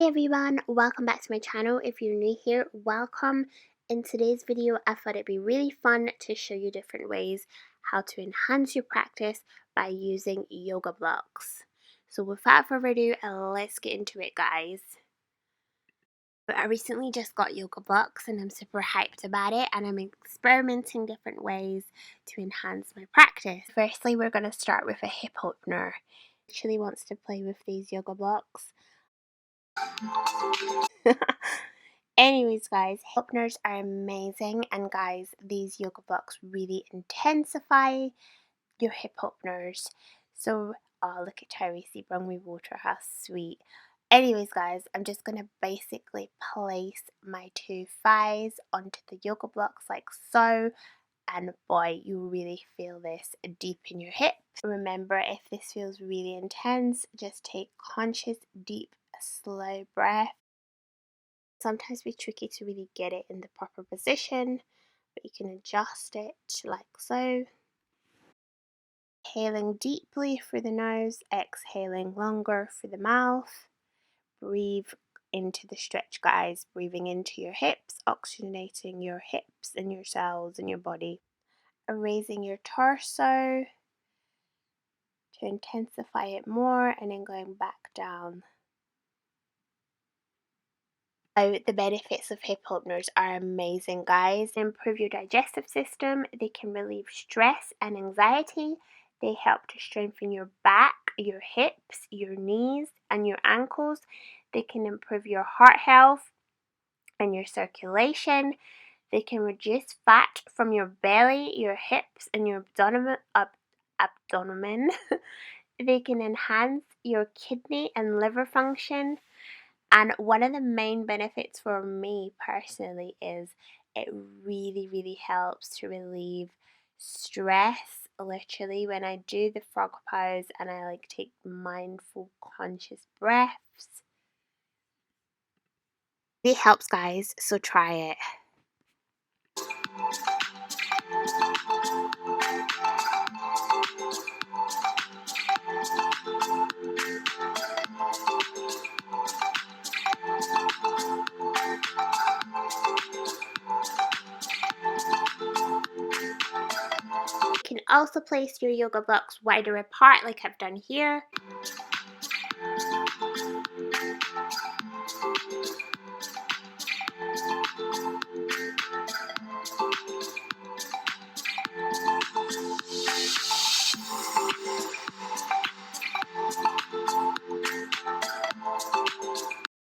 everyone, welcome back to my channel. If you're new here, welcome. In today's video, I thought it'd be really fun to show you different ways how to enhance your practice by using yoga blocks. So without further ado, let's get into it, guys. I recently just got yoga blocks and I'm super hyped about it, and I'm experimenting different ways to enhance my practice. Firstly, we're going to start with a hip opener. Actually wants to play with these yoga blocks. Anyways, guys, hip openers are amazing, and guys, these yoga blocks really intensify your hip openers. So, oh, look at Tracy, bring me water, how sweet. Anyways, guys, I'm just going to basically place my two thighs onto the yoga blocks like so, and boy, you really feel this deep in your hips. Remember, if this feels really intense, just take conscious, deep, slow breath. Sometimes be tricky to really get it in the proper position, but you can adjust it like so. Inhaling deeply through the nose, exhaling longer through the mouth. Breathe into the stretch, guys. Breathing into your hips, oxygenating your hips and your cells in your body. Raising your torso to intensify it more, and then going back down. The benefits of hip openers are amazing, guys. They improve your digestive system, they can relieve stress and anxiety, they help to strengthen your back, your hips, your knees, and your ankles. They can improve your heart health and your circulation. They can reduce fat from your belly, your hips, and your abdomen. They can enhance your kidney and liver function. And one of the main benefits for me personally is it really helps to relieve stress. Literally, when I do the frog pose and I like take mindful, conscious breaths, it helps, guys, so try it. You can also place your yoga blocks wider apart like I've done here.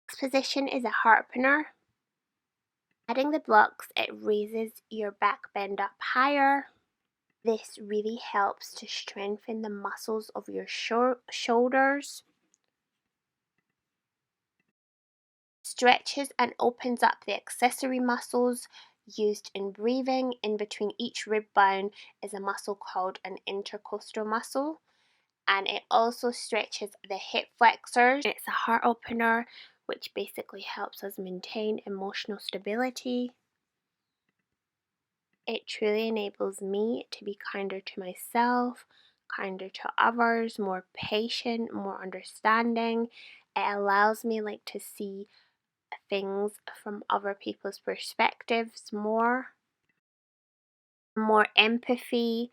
Next position is a heart opener. Adding the blocks, it raises your back bend up higher. This really helps to strengthen the muscles of your shoulders. Stretches and opens up the accessory muscles used in breathing. In between each rib bone is a muscle called an intercostal muscle, and it also stretches the hip flexors. It's a heart opener which basically helps us maintain emotional stability. It truly enables me to be kinder to myself, kinder to others, more patient, more understanding. It allows me to see things from other people's perspectives more empathy,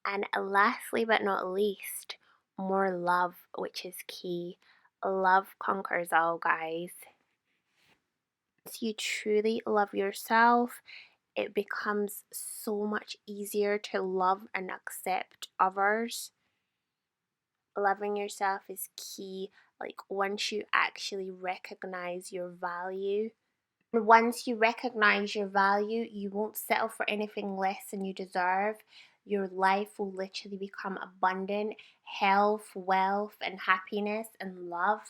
and lastly but not least, more love, which is key. Love conquers all, guys. Once you truly love yourself, it becomes so much easier to love and accept others. Loving yourself is key. Once you actually recognize your value, and once you recognize your value, you won't settle for anything less than you deserve. Your life will literally become abundant, health, wealth, and happiness and love.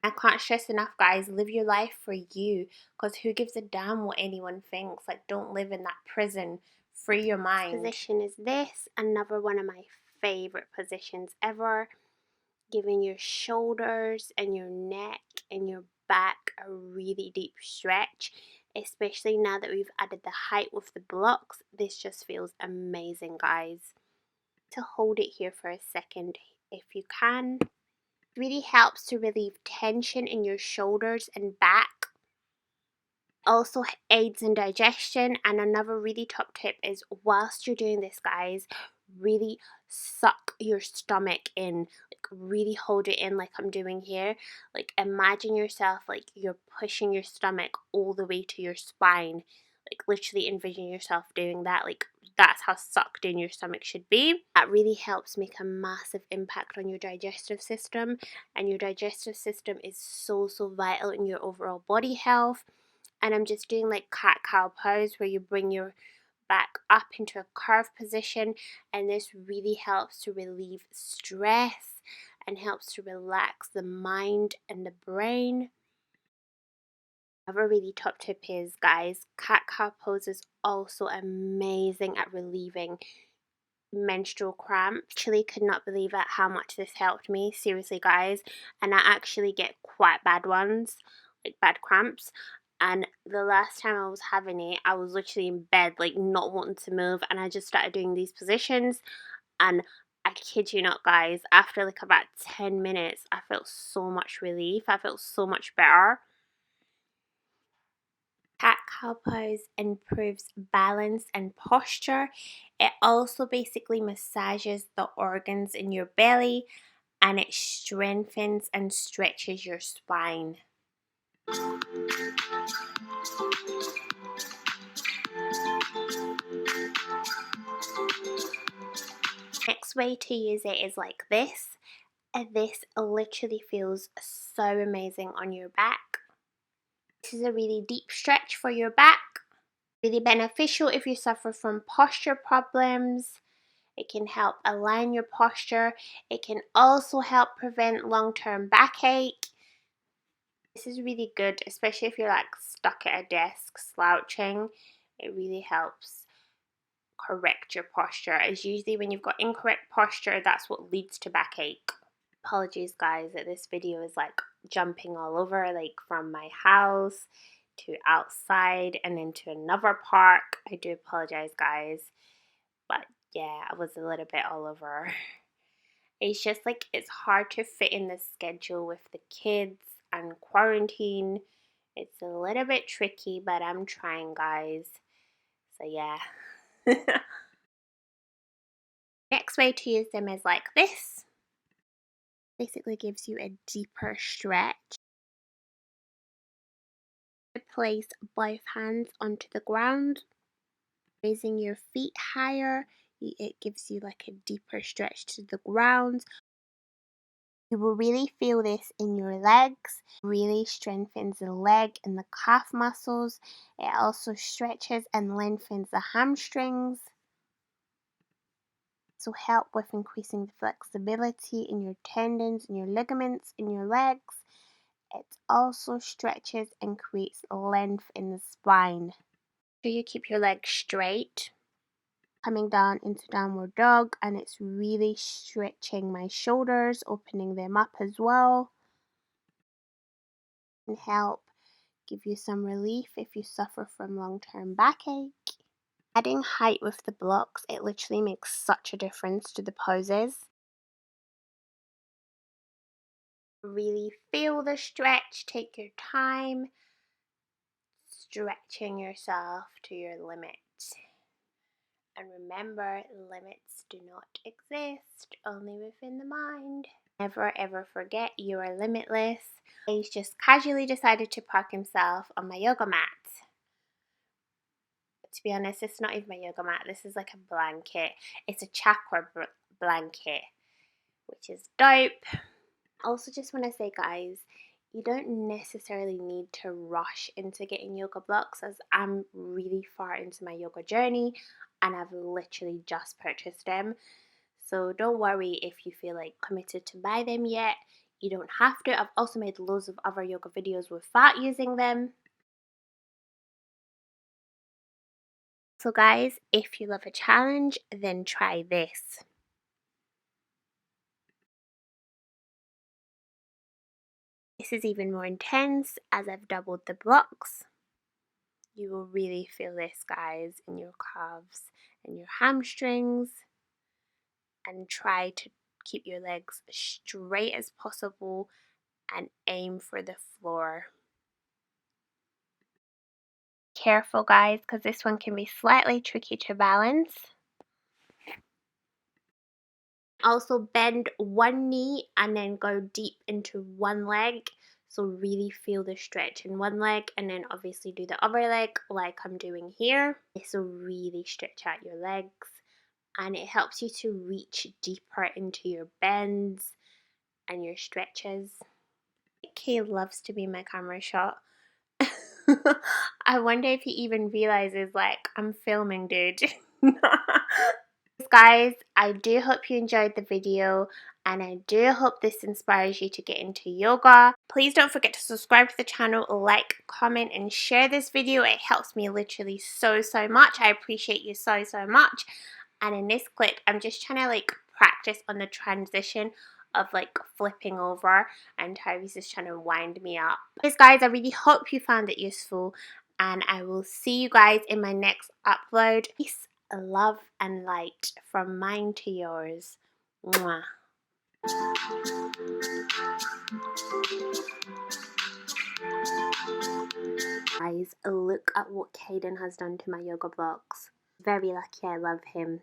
I can't stress enough, guys, live your life for you, because who gives a damn what anyone thinks? Don't live in that prison. Free your mind. This position is another one of my favorite positions ever. Giving your shoulders and your neck and your back a really deep stretch, especially now that we've added the height with the blocks. This just feels amazing, guys. To hold it here for a second if you can. Really helps to relieve tension in your shoulders and back. Also aids in digestion. And another really top tip is, whilst you're doing this, guys, really suck your stomach in, like really hold it in like I'm doing here. Like imagine yourself like you're pushing your stomach all the way to your spine. Like literally envision yourself doing that. Like that's how sucked in your stomach should be. That really helps make a massive impact on your digestive system, and your digestive system is so vital in your overall body health. And I'm just doing like cat-cow pose, where you bring your back up into a curved position, and this really helps to relieve stress and helps to relax the mind and the brain. Another really top tip is, guys, cat-cow pose is also amazing at relieving menstrual cramps. Actually could not believe it how much this helped me, seriously guys. And I actually get quite bad ones, like bad cramps. And the last time I was having it, I was literally in bed, like not wanting to move, and I just started doing these positions, and I kid you not, guys, after like about 10 minutes I felt so much relief. I felt so much better. Cat-cow pose improves balance and posture. It also basically massages the organs in your belly, and it strengthens and stretches your spine. Next way to use it is like this. This literally feels so amazing on your back. This is a really deep stretch for your back. Really beneficial if you suffer from posture problems. It can help align your posture. It can also help prevent long-term backache. This is really good, especially if you're like stuck at a desk slouching. It really helps correct your posture, as usually when you've got incorrect posture, that's what leads to backache. Apologies guys that this video is like jumping all over, like from my house to outside and into another park. I do apologize guys, but yeah, I was a little bit all over. It's just like it's hard to fit in the schedule with the kids and quarantine. It's a little bit tricky, but I'm trying guys. So yeah. Next way to use them is like this. Basically gives you a deeper stretch. Place both hands onto the ground, raising your feet higher. It gives you like a deeper stretch to the ground. You will really feel this in your legs. Really strengthens the leg and the calf muscles. It also stretches and lengthens the hamstrings. This will help with increasing the flexibility in your tendons and your ligaments in your legs. It also stretches and creates length in the spine. So you keep your legs straight, coming down into downward dog, and it's really stretching my shoulders, opening them up as well, and help give you some relief if you suffer from long-term backache. Adding height with the blocks, it literally makes such a difference to the poses. Really feel the stretch, take your time, stretching yourself to your limit. And remember, limits do not exist, only within the mind. Never ever forget you are limitless. He's just casually decided to park himself on my yoga mat. To be honest, it's not even my yoga mat. This is like a blanket. It's a chakra blanket, which is dope. Also just want to say guys, you don't necessarily need to rush into getting yoga blocks, as I'm really far into my yoga journey and I've literally just purchased them. So don't worry if you feel like committed to buy them yet. You don't have to. I've also made loads of other yoga videos without using them. So guys, if you love a challenge, then try this. This is even more intense as I've doubled the blocks. You will really feel this guys in your calves and your hamstrings, and try to keep your legs straight as possible and aim for the floor. Careful guys, because this one can be slightly tricky to balance. Also bend one knee and then go deep into one leg. So really feel the stretch in one leg and then obviously do the other leg like I'm doing here. So really stretch out your legs and it helps you to reach deeper into your bends and your stretches. Kay loves to be my camera shot. I wonder if he even realizes like I'm filming, dude. Guys, I do hope you enjoyed the video and I do hope this inspires you to get into yoga. Please don't forget to subscribe to the channel, like, comment and share this video. It helps me literally so much. I appreciate you so much. And in this clip, I'm just trying to like practice on the transition of like flipping over, and Tyree's just trying to wind me up. Anyways guys, I really hope you found it useful and I will see you guys in my next upload. Peace, love and light from mine to yours. Mwah. Guys, look at what Caden has done to my yoga blocks. Very lucky I love him.